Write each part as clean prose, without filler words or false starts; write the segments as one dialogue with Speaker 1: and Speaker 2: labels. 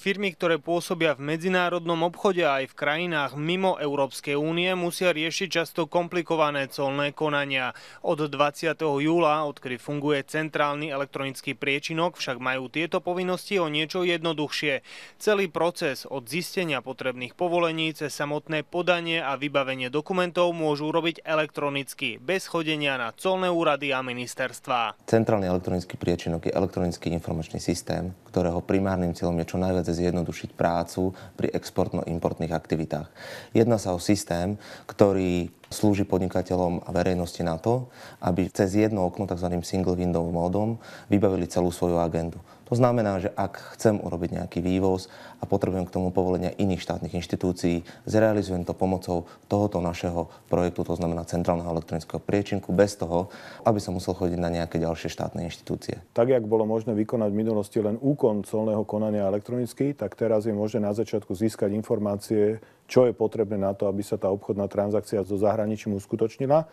Speaker 1: Firmy, ktoré pôsobia v medzinárodnom obchode a aj v krajinách mimo Európskej únie, musia riešiť často komplikované colné konania. Od 20. júla, odkedy funguje centrálny elektronický priečinok, však majú tieto povinnosti o niečo jednoduchšie. Celý proces od zistenia potrebných povolení cez samotné podanie a vybavenie dokumentov môžu robiť elektronicky, bez chodenia na colné úrady a ministerstvá.
Speaker 2: Centrálny elektronický priečinok je elektronický informačný systém, ktorého primárnym cieľom je čo najviac zjednodušiť prácu pri exportno-importných aktivitách. Jedná sa o systém, ktorý slúži podnikateľom a verejnosti na to, aby cez jedno okno, tzv. Single window módom, vybavili celú svoju agendu. To znamená, že ak chcem urobiť nejaký vývoz a potrebujem k tomu povolenia iných štátnych inštitúcií, zrealizujem to pomocou tohoto našeho projektu, to znamená centrálneho elektronického priečinku, bez toho, aby som musel chodiť na nejaké ďalšie štátne inštitúcie.
Speaker 3: Tak, jak bolo možné vykonať v minulosti len úkon colného konania elektronicky, tak teraz je možné na začiatku získať informácie, čo je potrebné na to, aby sa tá obchodná transakcia so zahraničím uskutočnila.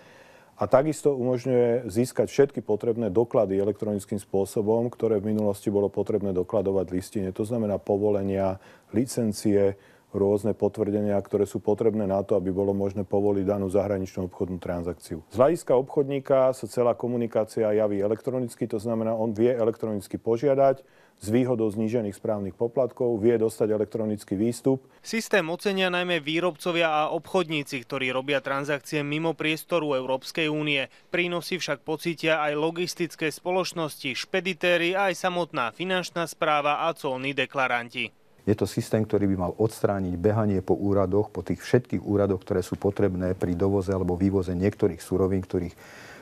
Speaker 3: A takisto umožňuje získať všetky potrebné doklady elektronickým spôsobom, ktoré v minulosti bolo potrebné dokladovať v listine. To znamená povolenia, licencie, rôzne potvrdenia, ktoré sú potrebné na to, aby bolo možné povoliť danú zahraničnú obchodnú transakciu. Z hľadiska obchodníka sa celá komunikácia javí elektronicky, to znamená, on vie elektronicky požiadať, s výhodou znížených správnych poplatkov, vie dostať elektronický výstup.
Speaker 1: Systém ocenia najmä výrobcovia a obchodníci, ktorí robia transakcie mimo priestoru Európskej únie. Prínosy však pocítia aj logistické spoločnosti, špeditéri a aj samotná finančná správa a colní deklaranti.
Speaker 4: Je to systém, ktorý by mal odstrániť behanie po úradoch, po tých všetkých úradoch, ktoré sú potrebné pri dovoze alebo vývoze niektorých surovín, ktorých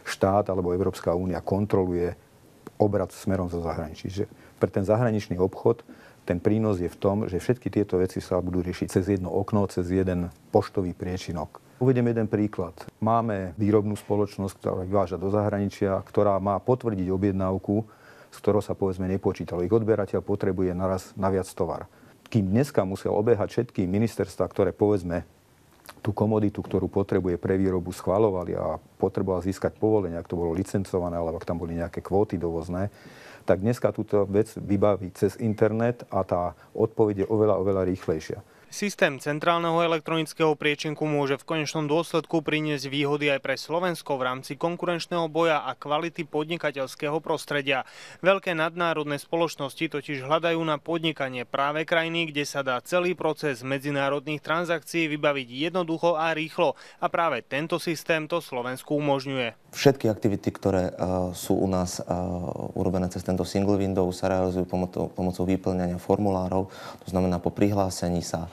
Speaker 4: štát alebo Európska únia kontroluje obrat smerom zo zahraničí. Že pre ten zahraničný obchod ten prínos je v tom, že všetky tieto veci sa budú riešiť cez jedno okno, cez jeden poštový priečinok. Uvediem jeden príklad. Máme výrobnú spoločnosť, ktorá vyváža do zahraničia, ktorá má potvrdiť objednávku, z ktorou sa povedzme nepočítalo. Ich odberateľ potrebuje naraz naviac tovar. Kým dneska musel obehať všetky ministerstvá, ktoré povedzme tú komoditu, ktorú potrebuje pre výrobu, schvaľovali a potreboval získať povolenie, ak to bolo licencované, alebo ak tam boli nejaké kvóty dovozné, tak dneska túto vec vybaví cez internet a tá odpoveď je oveľa rýchlejšia.
Speaker 1: Systém centrálneho elektronického priečinku môže v konečnom dôsledku priniesť výhody aj pre Slovensko v rámci konkurenčného boja a kvality podnikateľského prostredia. Veľké nadnárodné spoločnosti totiž hľadajú na podnikanie práve krajiny, kde sa dá celý proces medzinárodných transakcií vybaviť jednoducho a rýchlo. A práve tento systém to Slovensku umožňuje.
Speaker 2: Všetky aktivity, ktoré sú u nás urobené cez tento single window, sa realizujú pomocou vyplňania formulárov. To znamená, po prihlásení sa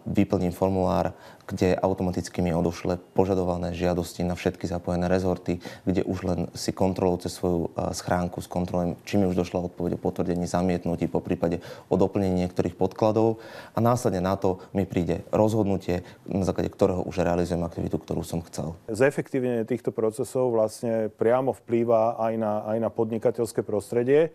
Speaker 2: vyplním formulár, kde automaticky mi odošle požadované žiadosti na všetky zapojené rezorty, kde už len si kontrolujú cez svoju schránku, skontrolujem, či mi už došla odpoveď o potvrdení zamietnutí, po prípade o doplnení niektorých podkladov a následne na to mi príde rozhodnutie, na základe ktorého už realizujem aktivitu, ktorú som chcel.
Speaker 3: Zefektívnenie týchto procesov vlastne priamo vplýva aj na podnikateľské prostredie.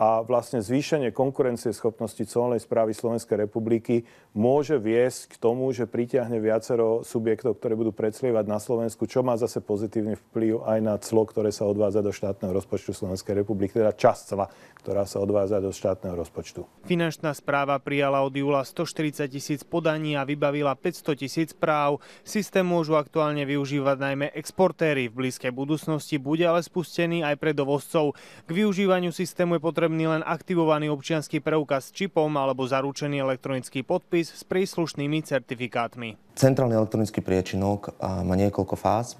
Speaker 3: A vlastne zvýšenie konkurencieschopnosti colnej správy Slovenskej republiky môže viesť k tomu, že pritiahne viacero subjektov, ktoré budú predslievať na Slovensku, čo má zase pozitívny vplyv aj na clo, ktoré sa odvádza do štátneho rozpočtu Slovenskej republiky, teda časť cla, ktorá sa odvádza do štátneho rozpočtu.
Speaker 1: Finančná správa prijala od júla 140 000 podaní a vybavila 500 000 správ. Systém môžu aktuálne využívať najmä exportéri. V blízkej budúcnosti bude ale spustený aj pre dovozcov. K využívaniu systému je potrebný len aktivovaný občiansky preukaz s čipom alebo zaručený elektronický podpis s príslušnými certifikátmi.
Speaker 2: Centrálny elektronický priečinok má niekoľko fáz.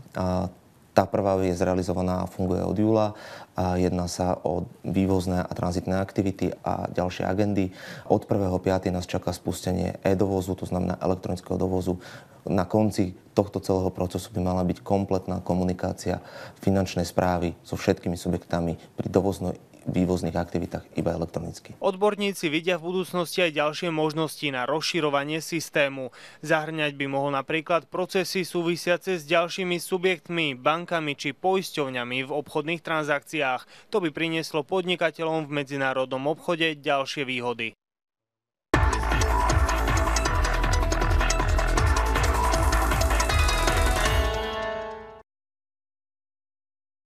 Speaker 2: Tá prvá je zrealizovaná a funguje od júla. Jedná sa o vývozné a tranzitné aktivity a ďalšie agendy. Od 1.5. nás čaká spustenie e-dovozu, to znamená elektronického dovozu. Na konci tohto celého procesu by mala byť kompletná komunikácia finančnej správy so všetkými subjektami pri vývozných aktivitách iba elektronicky.
Speaker 1: Odborníci vidia v budúcnosti aj ďalšie možnosti na rozširovanie systému. Zahŕňať by mohol napríklad procesy súvisiace s ďalšími subjektmi, bankami či poisťovňami v obchodných transakciách. To by prinieslo podnikateľom v medzinárodnom obchode ďalšie výhody.